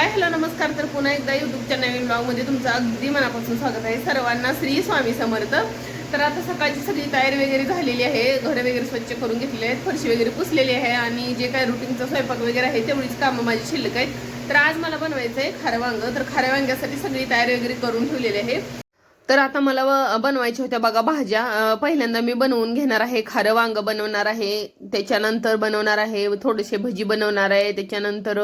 Hi hello नमस्कार. तर पुन्हा एकदा यूट्यूबच्या नवीन ब्लॉगमध्ये तुमचं अगदी मनापासून स्वागत आहे सर्वांना. श्री स्वामी समर्थ. तर आता सकाळची सगळी तयारी वगैरे झालेली आहे. घर वगैरे स्वच्छ करून घेतले आहेत, फरशी वगैरे पुसलेली आहे आणि जे काय रुटीनचा स्वयंपाक वगैरे आहे तेवढीच कामं माझी शिल्लक आहेत. तर आज मला बनवायचं आहे खारं वांग. तर खाऱ्या वांग्यासाठी सगळी तयारी वगैरे करून ठेवलेली आहे. तर आता मला बनवायच्या होत्या बघा भाज्या. पहिल्यांदा मी बनवून घेणार आहे, खारं वांग बनवणार आहे, त्याच्यानंतर बनवणार आहे थोडेसे भजी बनवणार आहे, त्याच्यानंतर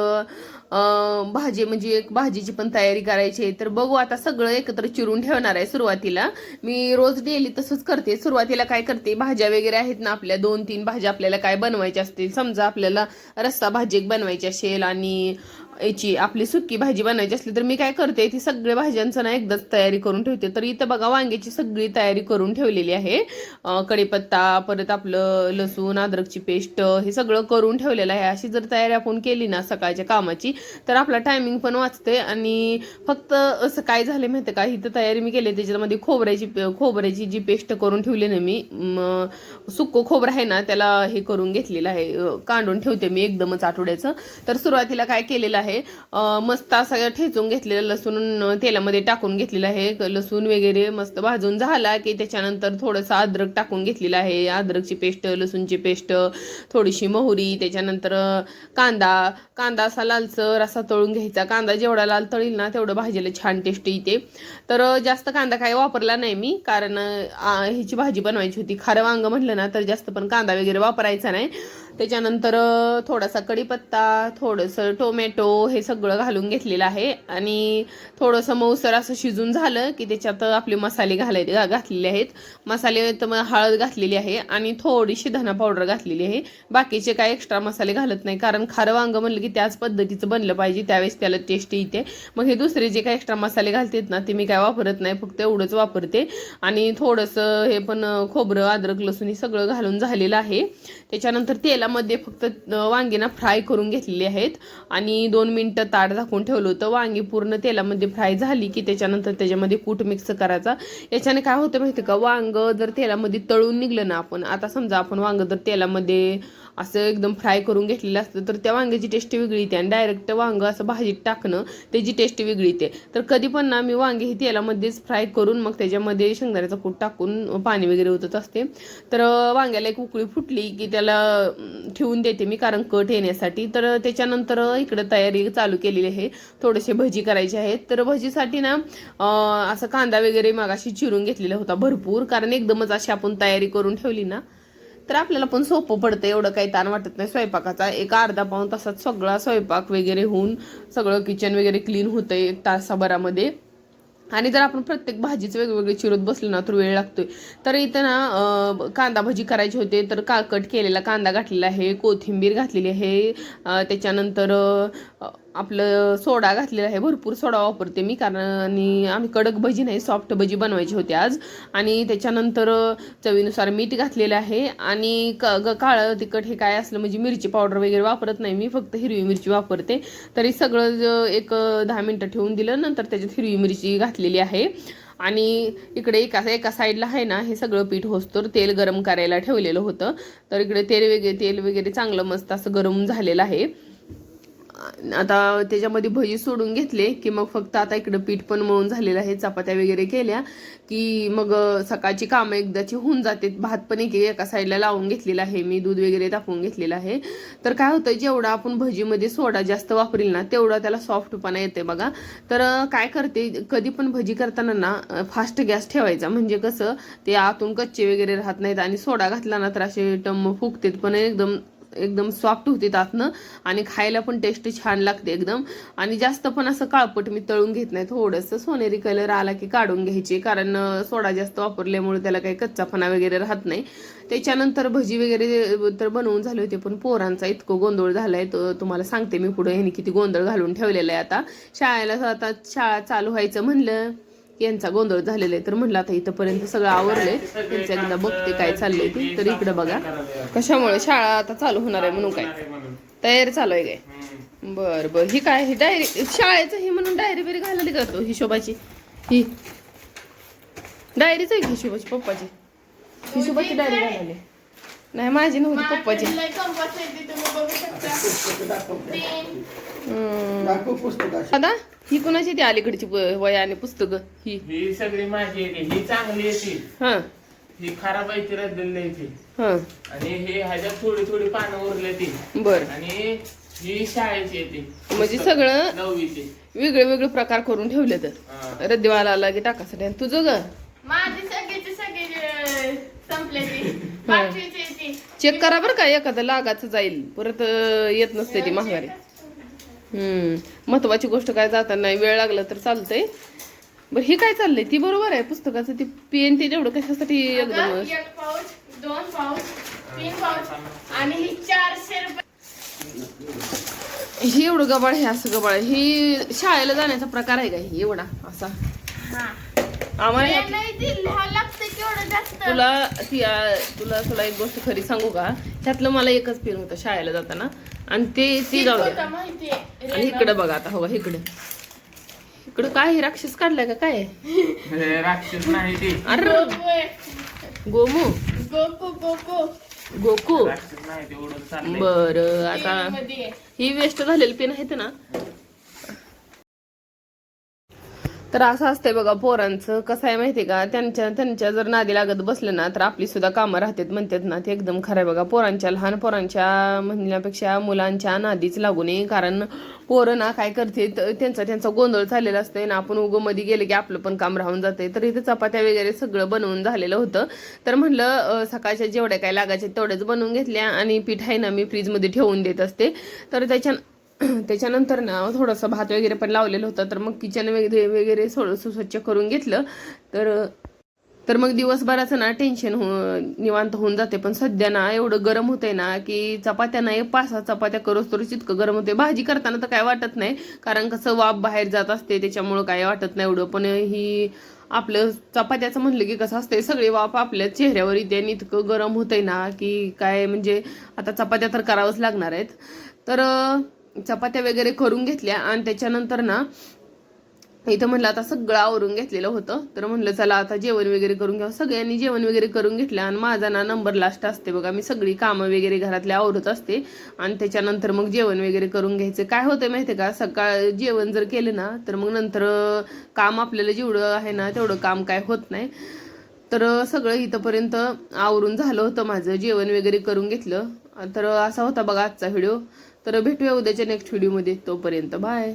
भाजी म्हणजे एक भाजीची पण तयारी करायची आहे. तर बघू आता सगळं एकत्र चिरून ठेवणार आहे. सुरुवातीला मी रोज डेली तसंच करते. सुरुवातीला काय करते, भाज्या वगैरे आहेत ना आपल्या 2-3 भाज्या आपल्याला काय बनवायच्या असतील, समजा आपल्याला रस्सा भाजी एक बनवायची असेल आणि याची आपली सुकी भाजी बनवायची असली तर मी काय करते, ती सगळ्या भाज्यांचं ना एकदाच तयारी करून ठेवते. तर इथं बघा वांग्याची सगळी तयारी करून ठेवलेली आहे. कढीपत्ता, परत आपलं लसूण अद्रकची पेस्ट हे सगळं करून ठेवलेलं आहे. अशी जर तयारी आपण केली ना सकाळच्या कामाची तर आपला टायमिंग पण वाचते. आणि फक्त असं काय झालं माहिती का, इथं तयारी मी केली त्याच्यामध्ये खोबऱ्याची जी पेस्ट करून ठेवली ना मी, सुक्क खोबरं आहे ना त्याला हे करून घेतलेलं आहे, काढून ठेवते मी एकदमच आठवड्याचं. तर सुरुवातीला काय केलेलं आहे, मस्त असं ठेचून घेतलेलं लसूण तेलामध्ये टाकून घेतलेलं आहे. लसूण वगैरे मस्त भाजून झाला की त्याच्यानंतर थोडंसं अद्रक टाकून घेतलेलं आहे, अद्रकची पेस्ट, लसूणची पेस्ट, थोडीशी मोहरी, त्याच्यानंतर कांदा असा लालसर असा तळून घ्यायचा. कांदा जेवढा लाल तळील ना तेवढं भाजीला छान टेस्ट येते. तर जास्त कांदा काही वापरला नाही मी, कारण ह्याची भाजी बनवायची होती. खारं वांग म्हटलं ना तर जास्त पण कांदा वगैरे वापरायचा नाही. त्याच्यानंतर थोडासा कढीपत्ता, थोडंसं टोमॅटो हे सगळं घालून घेतलेलं आहे. आणि थोडंसं मऊसर असं शिजून झालं की त्याच्यात आपले मसाले घातलेले आहेत. मसाले तर हळद घातलेली आहे आणि थोडीशी धना पावडर घातलेली आहे. बाकीचे काय एक्स्ट्रा मसाले घालत नाही, कारण खारं वांग म्हणलं की त्याच पद्धतीचं बनलं पाहिजे, त्यावेळेस त्याला टेस्ट येते. मग हे दुसरे जे काय एक्स्ट्रा मसाले घालतात ना ते मी काय वापरत नाही, फक्त एवढंच वापरते. आणि थोडंसं हे पण खोबरं अद्रक लसूण हे सगळं घालून झालेलं आहे. त्याच्यानंतर तेलामध्ये फक्त वांगी फ्राय करून घेतलेली आहेत आणि 2 मिनिटं ताट झाकून ठेवलं होतं. वांगी पूर्ण तेलामध्ये फ्राय झाली की त्याच्यानंतर त्याच्यामध्ये कूट मिक्स करायचा. याच्याने काय होतं माहिती का, वांग जर तेलामध्ये तळून निघलं ना, आपण आता समजा आपण वांग जर तेलामध्ये असं एकदम फ्राय करून घेतलेलं असतं तर त्या वांग्याची टेस्ट वेगळी येते. आणि डायरेक्ट वांग असं भाजीत टाकणं त्याची टेस्ट वेगळी येते. तर कधी पण ना मी वांगी ही तेलामध्येच फ्राय करून मग त्याच्यामध्ये शेंगदाण्याचा कूट टाकून पाणी वगैरे ओतत असते. तर वांग्याला एक उकळी फुटली की त्याला ठेवून देते मी, कारण कट येण्यासाठी. तर त्याच्यानंतर इकडं तयारी चालू केलेली आहे, थोडेसे भजी करायचे आहेत. तर भजीसाठी ना असं कांदा वगैरे मगाशी चिरून घेतलेला होता भरपूर, कारण एकदमच अशी आपण तयारी करून ठेवली ना तर आपल्याला पण सोपं पडतं, एवढं काही ताण वाटत नाही स्वयंपाकाचा. एक अर्धा पाऊण तासात सगळा स्वयंपाक वगैरे होऊन सगळं किचन वगैरे क्लीन होतं 1 तासाभरामध्ये. आणि जर आपण प्रत्येक भाजीच वेगवेगळी चिरत बसलो ना तर वेळ लागतोय. तर इथं ना कांदा भजी करायची होते, तर कट केलेला कांदा घातलेला आहे, कोथिंबीर घातलेली आहे, त्याच्यानंतर आपलं सोडा घातलेला आहे. भरपूर सोडा वापरते मी, कारण आणि आम्ही कडक भजी नाही सॉफ्ट भजी बनवायची होती आज. आणि त्याच्यानंतर चवीनुसार मीठ घातलेलं आहे. आणि काळं तिखट हे काय असलं म्हणजे मिरची पावडर वगैरे वापरत नाही मी, फक्त हिरवी मिरची वापरते. तरी सगळं एक 10 मिनटं ठेवून दिलं, नंतर त्याच्यात हिरवी मिरची घातलेली आहे. आणि इकडे एका साईडला आहे ना हे सगळं पीठ होतं तेल गरम करायला ठेवलेलं होतं. तर इकडे तेल वगैरे चांगलं मस्त असं गरम झालेलं आहे. आता त्याच्यामध्ये भजी सोडून घेतले की मग फक्त आता इकडं पीठ पण मळून झालेलं आहे. चपात्या वगैरे केल्या की मग सकाळची कामं एकदाची होऊन जाते. भात पण एका साईडला लावून घेतलेला आहे मी, दूध वगैरे तापवून घेतलेलं आहे. तर काय होतं, जेवढा आपण भजीमध्ये सोडा जास्त वापरेल ना तेवढा त्याला सॉफ्टपणा येते बघा. तर काय करते, कधी पण भजी करताना ना फास्ट गॅस ठेवायचा, म्हणजे कसं ते आतून कच्चे वगैरे राहत नाहीत. आणि सोडा घातला ना तर असे टम्म फुगतेत, पण एकदम सॉफ्ट होते आतनं आणि खायला पण टेस्ट छान लागते एकदम. आणि जास्त पण असं काळपट मी तळून घेत नाही, थोडंसं सोनेरी कलर आला की काढून घ्यायचे, कारण सोडा जास्त वापरल्यामुळे त्याला काही कच्चापणा वगैरे राहत नाही. त्याच्यानंतर भजी वगैरे तर बनवून झाले होते, पण पोरांचा इतकं गोंधळ झालाय तर तुम्हाला सांगते मी पुढे, ह्यांनी किती गोंधळ घालून ठेवलेला आहे. आता शाळा चालू व्हायचं म्हणलं यांचा गोंधळ झालेला आहे. तर म्हणलं आता इथंपर्यंत सगळं आवरलंय, त्यांचं एकदा बघते काय चाललंय ते. तर इकडं बघा कशामुळे शाळा आता चालू होणार आहे म्हणून काय तयारी चालू आहे काय. बरं ही काय, ही डायरी शाळेचं ही म्हणून डायरी बिरी घालायला करतो हिशोबाची. ही डायरीच आहे हिशोबाची, पप्पाची हिशोबाची डायरी घालायला. नाही माझी नव्हती पप्पाची. माझ्याकडे लय कंपास येते, तुम्ही बघू शकता. पुस्तकं दाखव. 3 दाखव पुस्तकाची. दादा ही कोणाची ती अलीकडची वया आणि पुस्तकं ही? ही सगळी माझी येते, ही चांगली येते, हा ही खराब आहे ती रद्दल येते, हा आणि हे ह्याच्यात थोडी थोडी पानं उरले ती, बर. आणि ही शाळेची येते, म्हणजे सगळं 9वीची. वेगळे वेगळे प्रकार करून ठेवले तर रद्दीवाला आला की टाकासाठी. आणि तुझं ग माझी सगळीची सगळी संपले ती. पाचवीची ती. चेक करा बरं का, एखादं लागाचं जाईल परत येत नसते ती महागारी. महत्वाची गोष्ट काय जाताना नाही वेळ लागला तर चालतंय. बरं ही काय चाललंय ती बरोबर आहे पुस्तकाचं, ती पेन ते तेवढं कशासाठी एकदम. अगं, 1 पाऊच, 2 पाऊच, 3 पाऊच आणि ही 400 रुपये. ही एवढं गबाळ हे असं गबाळ ही शाळेला जाण्याचा प्रकार आहे का ही एवढा असा? हा. आम्हाला हे नाही ती लिहावं लागतं केवढं जास्त. तुला एक गोष्ट खरी सांगू का, त्यातलं मला एकच पेन होतं शाळेला जाताना, आणि ते जाऊ होतं द्या. माहितीये. आणि इकडं बघा आता, हो इकडं काय हे राक्षस काढलाय का काय? हे राक्षस नाही ती, अरे गोमू गोकू गोकू राक्षस नाही ते, उडून चाललंय. बर. आता मध्ये ही वेस्ट झालेली पेन आहे ना. तर असं असतंय बघा पोरांचं. कसं आहे माहितीये का, त्यांच्या जर नादी लागत बसलं ना तर आपली सुद्धा कामं राहतात म्हणतात ना, ते एकदम खरं आहे बघा. लहान पोरांच्या म्हणण्यापेक्षा मुलांच्या नादीच लागू नये, कारण पोरं ना काय करते त्यांचा गोंधळ झालेला असतंय ना, आपण मध्ये गेले की आपलं पण काम राहून जाते. तर इथे चपात्या वगैरे सगळं बनवून झालेलं होतं. तर म्हणलं सकाळच्या जेवढ्या काय लागायचे तेवढ्याच बनवून घेतल्या, आणि पीठ आहे ना मी फ्रीजमध्ये ठेवून देत असते. तर त्याच्यानंतर ना थोडंसं भात वगैरे पण लावलेलं होतं. तर मग किचन वगैरे थोडंसं स्वच्छ करून घेतलं. तर मग दिवसभराचं ना टेन्शन निवांत होऊन जाते. पण सध्या ना एवढं गरम होतंय ना की चपात्या नाही 5-6 चपात्या करोस तर इतकं गरम होते. भाजी करताना तर काय वाटत नाही, कारण कसं वाफ बाहेर जात असते त्याच्यामुळं काय वाटत नाही एवढं. पण ही आपलं चपात्याचं म्हणलं की कसं असतंय, सगळी वाफ आपल्या चेहऱ्यावर येते आणि इतकं गरम होतंय ना की काय म्हणजे आता चपात्या तर करावंच लागणार आहेत. तर चपात्या वगैरे करून घेतल्या, आणि त्याच्यानंतर ना इथं म्हणलं आता सगळं आवरून घेतलेलं होतं. तर म्हणलं चला आता जेवण वगैरे करून घ्यावं. सगळ्यांनी जेवण वगैरे करून घेतलं, आणि माझा ना नंबर लास्ट असते बघा. मी सगळी कामं वगैरे घरातले आवरत असते, आणि त्याच्यानंतर मग जेवण वगैरे करून घ्यायचं. काय होतं माहितीये का, सकाळ जेवण जर केलं ना तर मग नंतर काम आपल्याला जेवढं आहे ना तेवढं काम काय होत नाही. तर सगळं इथंपर्यंत आवरून झालं होतं माझं, जेवण वगैरे करून घेतलं. तर असा होता बघा आजचा व्हिडिओ. तर भेटूया उद्याच्या नेक्स्ट व्हिडिओमध्ये. तोपर्यंत बाय.